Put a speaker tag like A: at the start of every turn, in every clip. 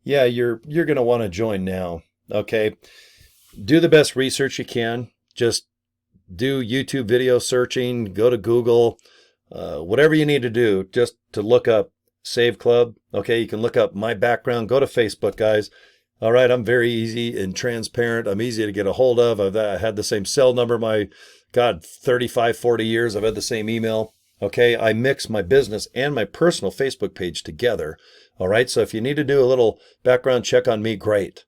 A: yeah, you're going to want to join now. Okay. Do the best research you can. Just do YouTube video searching, go to Google, whatever you need to do just to look up Save Club. Okay. You can look up my background. Go to Facebook, guys. All right. I'm very easy and transparent. I'm easy to get a hold of. I had the same cell number, 35, 40 years. I've had the same email. Okay. I mix my business and my personal Facebook page together. All right. So if you need to do a little background check on me, great.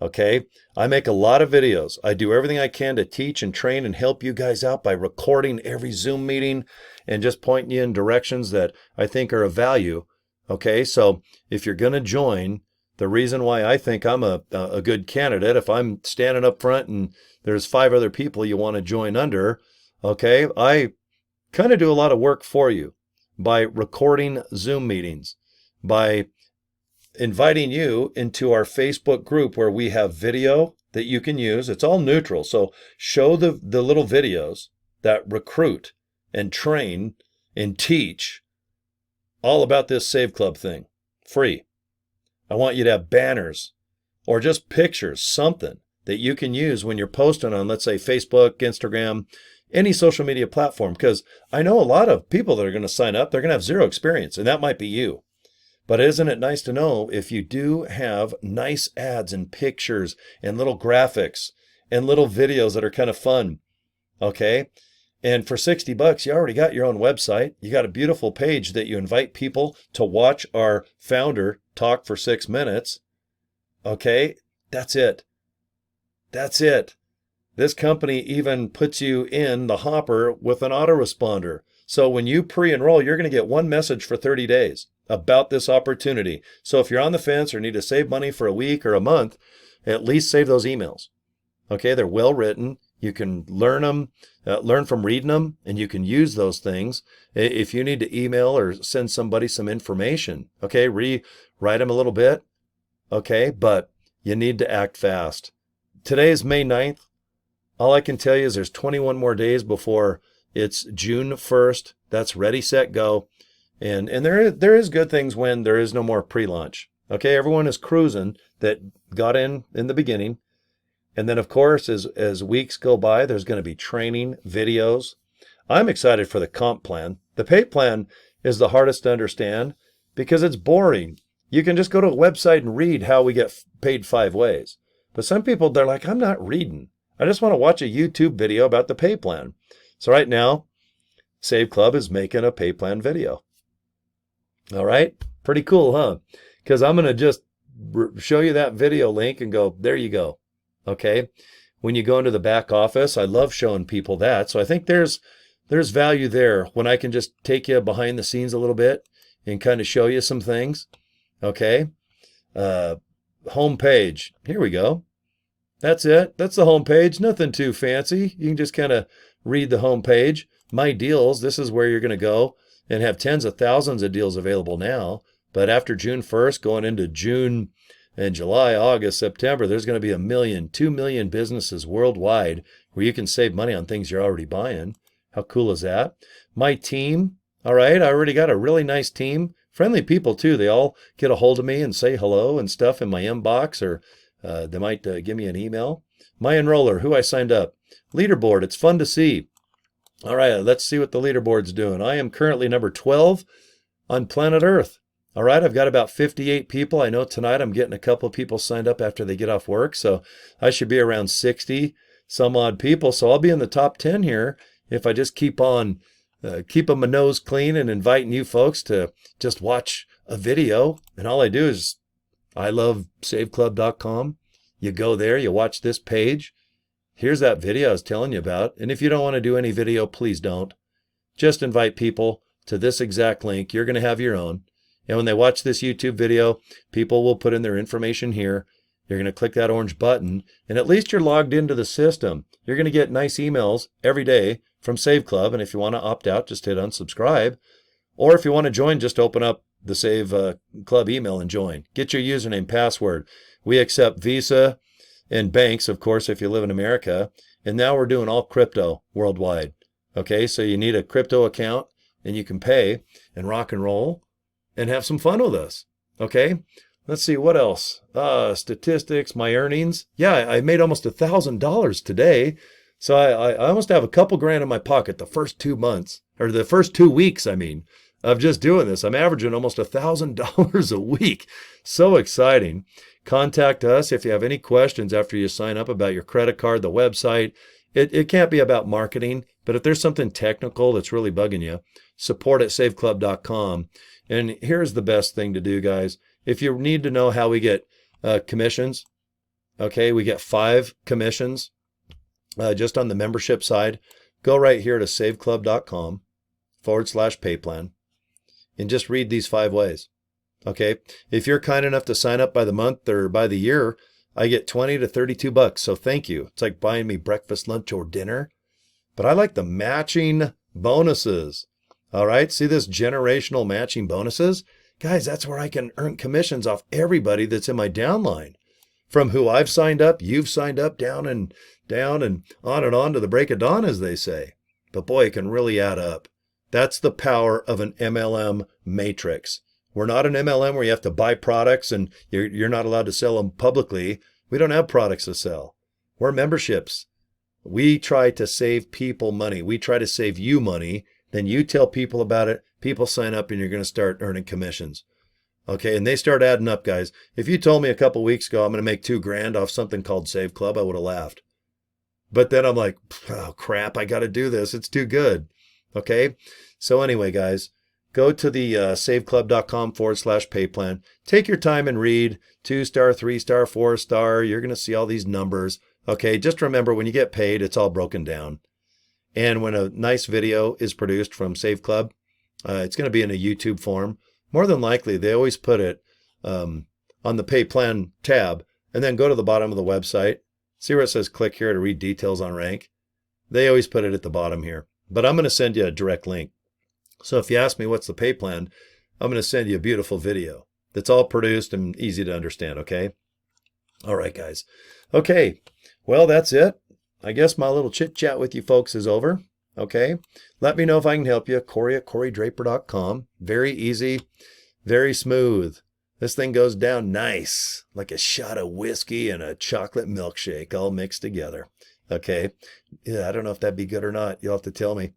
A: Okay. I make a lot of videos. I do everything I can to teach and train and help you guys out by recording every Zoom meeting and just pointing you in directions that I think are of value. Okay. So if you're going to join, the reason why I think I'm a good candidate, if I'm standing up front and there's 5 other people you want to join under, okay, I kind of do a lot of work for you by recording Zoom meetings, by inviting you into our Facebook group where we have video that you can use. It's all neutral. So show the little videos that recruit and train and teach all about this Save Club thing, free. I want you to have banners or just pictures, something that you can use when you're posting on, let's say, Facebook, Instagram, any social media platform. Because I know a lot of people that are going to sign up, they're going to have zero experience, and that might be you. But isn't it nice to know if you do have nice ads and pictures and little graphics and little videos that are kind of fun, okay? And for $60, you already got your own website. You got a beautiful page that you invite people to watch our founder talk for 6 minutes. Okay, that's it. That's it. This company even puts you in the hopper with an autoresponder. So when you pre-enroll, you're going to get one message for 30 days about this opportunity. So if you're on the fence or need to save money for a week or a month, at least save those emails. Okay, they're well written. You can learn them, learn from reading them, and you can use those things. If you need to email or send somebody some information, okay, rewrite them a little bit, okay, but you need to act fast. Today is May 9th. All I can tell you is there's 21 more days before it's June 1st. That's ready, set, go. And there is good things when there is no more pre-launch. Okay, everyone is cruising that got in the beginning. And then, of course, as weeks go by, there's going to be training, videos. I'm excited for the comp plan. The pay plan is the hardest to understand because it's boring. You can just go to a website and read how we get paid 5 ways. But some people, they're like, I'm not reading. I just want to watch a YouTube video about the pay plan. So right now, Save Club is making a pay plan video. All right? Pretty cool, huh? Because I'm going to just show you that video link and go, there you go. Okay. When you go into the back office, I love showing people that. So I think there's value there when I can just take you behind the scenes a little bit and kind of show you some things. Okay. Home page. Here we go. That's it. That's the home page. Nothing too fancy. You can just kind of read the home page. My deals. This is where you're going to go and have tens of thousands of deals available now. But after June 1st, going into June and July, August, September, there's going to be 1 million, 2 million businesses worldwide where you can save money on things you're already buying. How cool is that? My team, all right, I already got a really nice team. Friendly people, too. They all get a hold of me and say hello and stuff in my inbox, or they might give me an email. My enroller, who I signed up. Leaderboard, it's fun to see. All right, let's see what the leaderboard's doing. I am currently number 12 on planet Earth. All right, I've got about 58 people. I know tonight I'm getting a couple of people signed up after they get off work, so I should be around 60 some odd people. So I'll be in the top 10 here if I just keep on keeping my nose clean and inviting you folks to just watch a video. And all I do is I love saveclub.com. You go there, you watch this page. Here's that video I was telling you about. And if you don't want to do any video, please don't. Just invite people to this exact link. You're going to have your own. And when they watch this YouTube video, people will put in their information here. You're going to click that orange button, and at least you're logged into the system. You're going to get nice emails every day from Save Club, and if you want to opt out, just hit unsubscribe. Or if you want to join, just open up the Save Club email and join. Get your username, password. We accept Visa and banks, of course, if you live in America. And now we're doing all crypto worldwide. Okay, so you need a crypto account, and you can pay and rock and roll and have some fun with us. Okay, Let's see, what else? Statistics, my earnings. Yeah, I made almost $1,000 today. So I almost have a couple grand in my pocket the first 2 months, or the first 2 weeks, I mean, of just doing this. I'm averaging almost $1,000 a week. So exciting. Contact us if you have any questions after you sign up about your credit card, the website. It can't be about marketing, but if there's something technical that's really bugging you, support@saveclub.com. And here's the best thing to do, guys. If you need to know how we get commissions, okay, we get 5 commissions just on the membership side. Go right here to saveclub.com/payplan and just read these 5 ways. Okay, if you're kind enough to sign up by the month or by the year, I get $20 to $32. So thank you. It's like buying me breakfast, lunch, or dinner. But I like the matching bonuses. All right, see this generational matching bonuses? Guys, that's where I can earn commissions off everybody that's in my downline. From who I've signed up, you've signed up, down and on to the break of dawn, as they say. But boy, it can really add up. That's the power of an MLM matrix. We're not an MLM where you have to buy products and you're not allowed to sell them publicly. We don't have products to sell. We're memberships. We try to save people money. We try to save you money. Then you tell people about it. People sign up and you're going to start earning commissions. Okay, and they start adding up, guys. If you told me a couple weeks ago I'm going to make $2,000 off something called Save Club, I would have laughed. But then I'm like, oh crap, I got to do this. It's too good. Okay, so anyway, guys, go to the saveclub.com/payplan. Take your time and read 2-star, 3-star, 4-star. You're going to see all these numbers. Okay, just remember when you get paid, it's all broken down. And when a nice video is produced from Save Club, it's going to be in a YouTube form. More than likely, they always put it on the Pay Plan tab, and then go to the bottom of the website. See where it says click here to read details on rank? They always put it at the bottom here. But I'm going to send you a direct link. So if you ask me what's the pay plan, I'm going to send you a beautiful video that's all produced and easy to understand, okay? All right, guys. Okay, well, that's it. I guess my little chit-chat with you folks is over. Okay, let me know if I can help you. Cory at CoryDraper.com. Very easy, very smooth. This thing goes down nice, like a shot of whiskey and a chocolate milkshake all mixed together. Okay, yeah, I don't know if that'd be good or not. You'll have to tell me.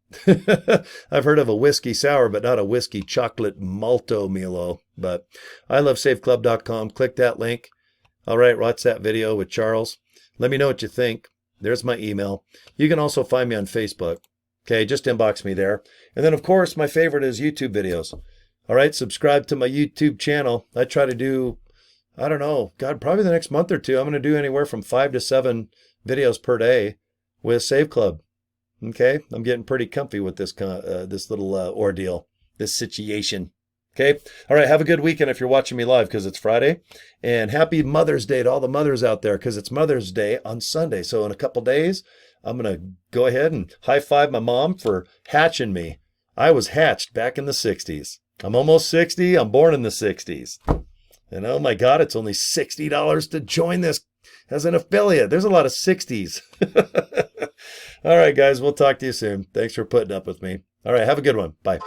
A: I've heard of a whiskey sour, but not a whiskey chocolate malto Milo. But I love SaveClub.com. Click that link. All right, watch that video with Charles. Let me know what you think. There's my email. You can also find me on Facebook. Okay, just inbox me there. And then, of course, my favorite is YouTube videos. All right, subscribe to my YouTube channel. I try to do, I don't know, God, probably the next month or two, I'm going to do anywhere from 5 to 7 videos per day with Save Club. Okay, I'm getting pretty comfy with this little ordeal, this situation. Okay, all right, have a good weekend if you're watching me live because it's Friday. And happy Mother's Day to all the mothers out there because it's Mother's Day on Sunday. So in a couple days, I'm going to go ahead and high-five my mom for hatching me. I was hatched back in the 60s. I'm almost 60. I'm born in the 60s. And oh my God, it's only $60 to join this as an affiliate. There's a lot of 60s. All right, guys, we'll talk to you soon. Thanks for putting up with me. All right, have a good one. Bye.